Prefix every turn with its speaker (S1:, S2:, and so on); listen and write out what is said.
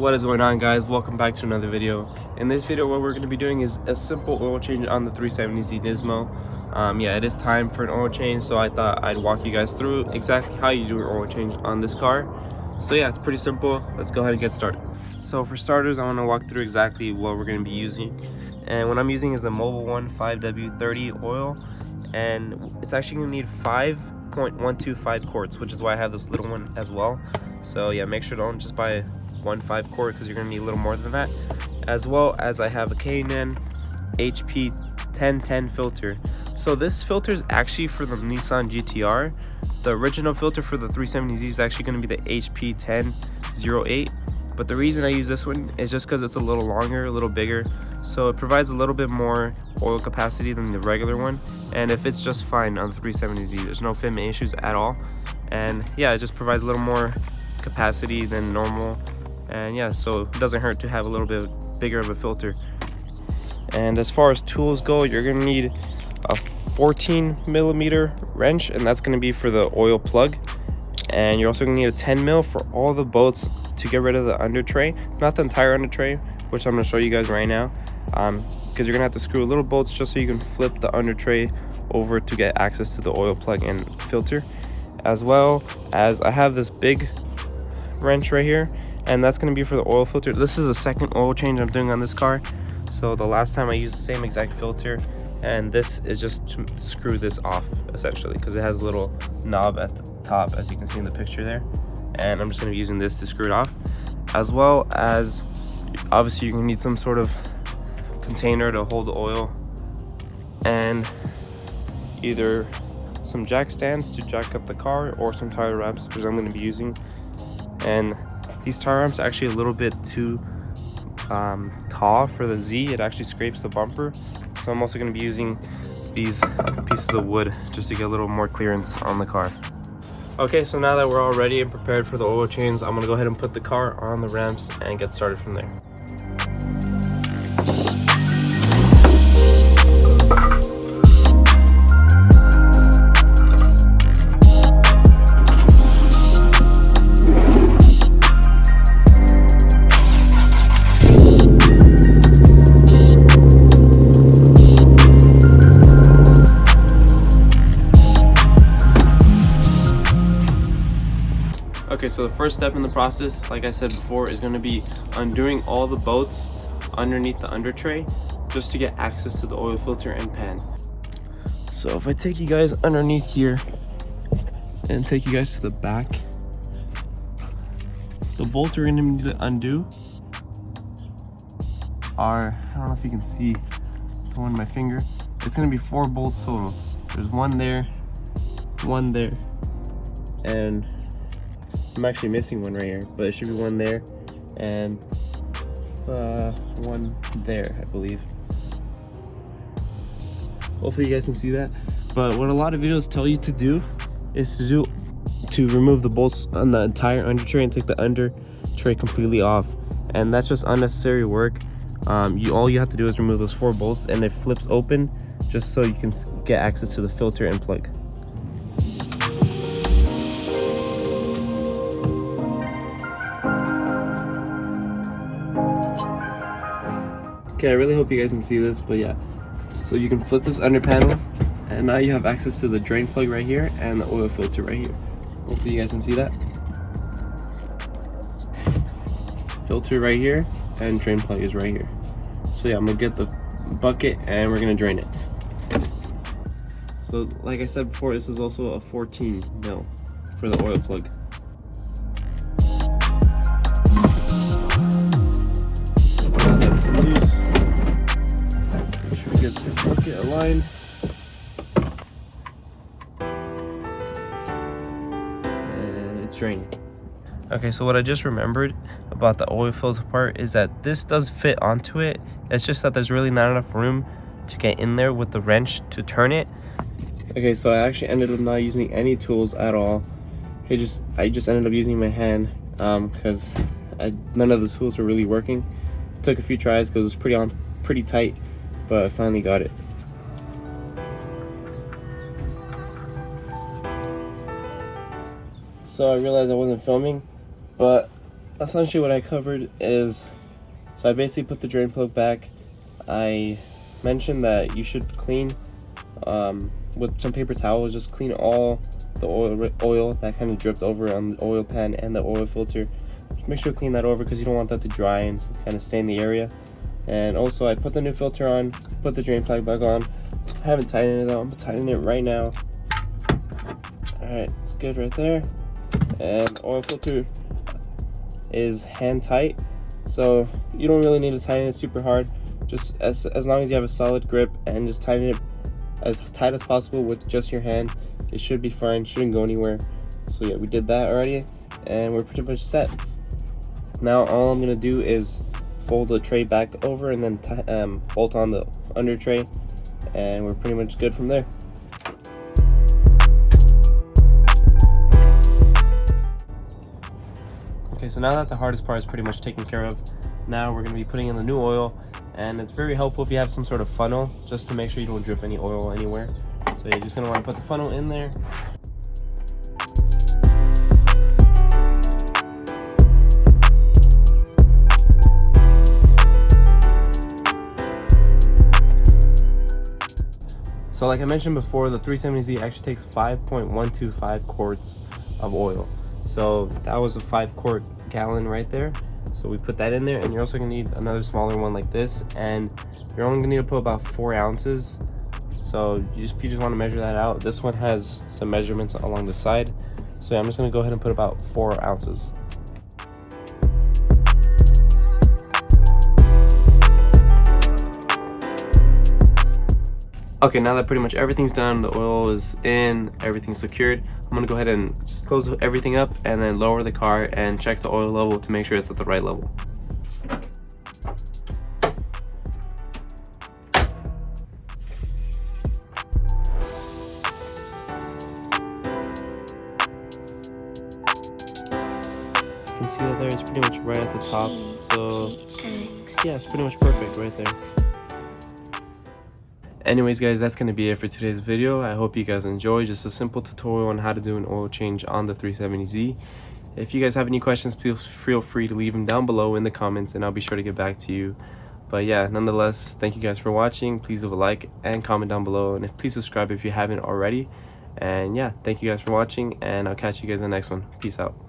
S1: What is going on, guys? Welcome back to another video. In this video, what we're going to be doing is a simple oil change on the 370Z Nismo. Yeah, it is time for an oil change, so I thought I'd walk you guys through exactly how you do an oil change on this car. So yeah, it's pretty simple. Let's go ahead and get started. So for starters, I want to walk through exactly what we're going to be using. And what I'm using is the Mobil 1 5W30 oil, and it's actually going to need 5.125 quarts, which is why I have this little one as well. So yeah, make sure don't just buy 1.5 quart because you're going to need a little more than that. As well as I have a K&N HP 1010 filter. So this filter is actually for the Nissan GTR. The original filter for the 370Z is actually going to be the HP 1008. But the reason I use this one is just because it's a little longer, a little bigger. So it provides a little bit more oil capacity than the regular one. And it fits just fine on the 370Z. There's no fitment issues at all. And yeah, it just provides a little more capacity than normal. And yeah, so it doesn't hurt to have a little bit bigger of a filter. And as far as tools go, you're going to need a 14mm wrench, and that's going to be for the oil plug. And you're also going to need a 10mm for all the bolts to get rid of the under tray, not the entire under tray, which I'm going to show you guys right now, because you're going to have to screw little bolts just so you can flip the under tray over to get access to the oil plug and filter. As well as I have this big wrench right here, and that's going to be for the oil filter. This is the second oil change I'm doing on this car. So the last time I used the same exact filter, and this is just to screw this off essentially, because it has a little knob at the top, as you can see in the picture there. And I'm just going to be using this to screw it off. As well as, obviously, you're going to need some sort of container to hold the oil, and either some jack stands to jack up the car, or some tire wraps, which I'm going to be using. And these tire ramps are actually a little bit too tall for the Z. It actually scrapes the bumper. So I'm also going to be using these pieces of wood just to get a little more clearance on the car. Okay, so now that we're all ready and prepared for the oil change, I'm going to go ahead and put the car on the ramps and get started from there. Okay, so the first step in the process, like I said before, is going to be undoing all the bolts underneath the under tray just to get access to the oil filter and pan. So if I take you guys underneath here and take you guys to the back, the bolts we're going to need to undo are, I don't know if you can see the one on my finger, it's going to be 4 bolts total. There's one there, and I'm actually missing one right here, but it should be one there and one there, I believe. Hopefully you guys can see that. But what a lot of videos tell you to do is to remove the bolts on the entire under tray and take the under tray completely off, and that's just unnecessary work. All you have to do is remove those 4 bolts, and it flips open just so you can get access to the filter and plug. Okay, I really hope you guys can see this, but yeah. So you can flip this under panel, and now you have access to the drain plug right here and the oil filter right here. Hopefully you guys can see that. Filter right here, and drain plug is right here. So yeah, I'm gonna get the bucket and we're gonna drain it. So like I said before, this is also a 14mm for the oil plug. That's loose. Make sure we get the bucket aligned. And it's draining. Okay, so what I just remembered about the oil filter part is that this does fit onto it. It's just that there's really not enough room to get in there with the wrench to turn it. Okay, so I actually ended up not using any tools at all. I just ended up using my hand because none of the tools were really working. It took a few tries because it was pretty tight, but I finally got it. So I realized I wasn't filming, but essentially what I covered is, so I basically put the drain plug back. I mentioned that you should clean with some paper towels, just clean all the oil that kind of dripped over on the oil pan and the oil filter. Just make sure to clean that over because you don't want that to dry and kind of stain the area. And also I put the new filter on, put the drain plug back on. I haven't tightened it though, I'm tightening it right now. Alright, it's good right there. And oil filter is hand tight, so you don't really need to tighten it super hard. Just as long as you have a solid grip and just tighten it as tight as possible with just your hand, it should be fine, shouldn't go anywhere. So yeah, we did that already and we're pretty much set. Now all I'm gonna do is fold the tray back over and then bolt on the under tray, and we're pretty much good from there. Okay, so now that the hardest part is pretty much taken care of, now we're going to be putting in the new oil, and it's very helpful if you have some sort of funnel just to make sure you don't drip any oil anywhere. So you're just going to want to put the funnel in there. So like I mentioned before, the 370Z actually takes 5.125 quarts of oil. So that was a 5-quart gallon right there. So we put that in there, and you're also gonna need another smaller one like this, and you're only gonna need to put about 4 ounces. So if you just want to measure that out, this one has some measurements along the side. So yeah, I'm just gonna go ahead and put about 4 ounces. Okay, now that pretty much everything's done, the oil is in, everything's secured, I'm gonna go ahead and just close everything up and then lower the car and check the oil level to make sure it's at the right level. You can see that there, it's pretty much right at the top, so yeah, it's pretty much perfect right there. Anyways guys, that's going to be it for today's video. I hope you guys enjoyed. Just a simple tutorial on how to do an oil change on the 370Z. If you guys have any questions, please feel free to leave them down below in the comments and I'll be sure to get back to you. But yeah, nonetheless, thank you guys for watching. Please leave a like and comment down below, and please subscribe if you haven't already. And yeah, thank you guys for watching, and I'll catch you guys in the next one. Peace out.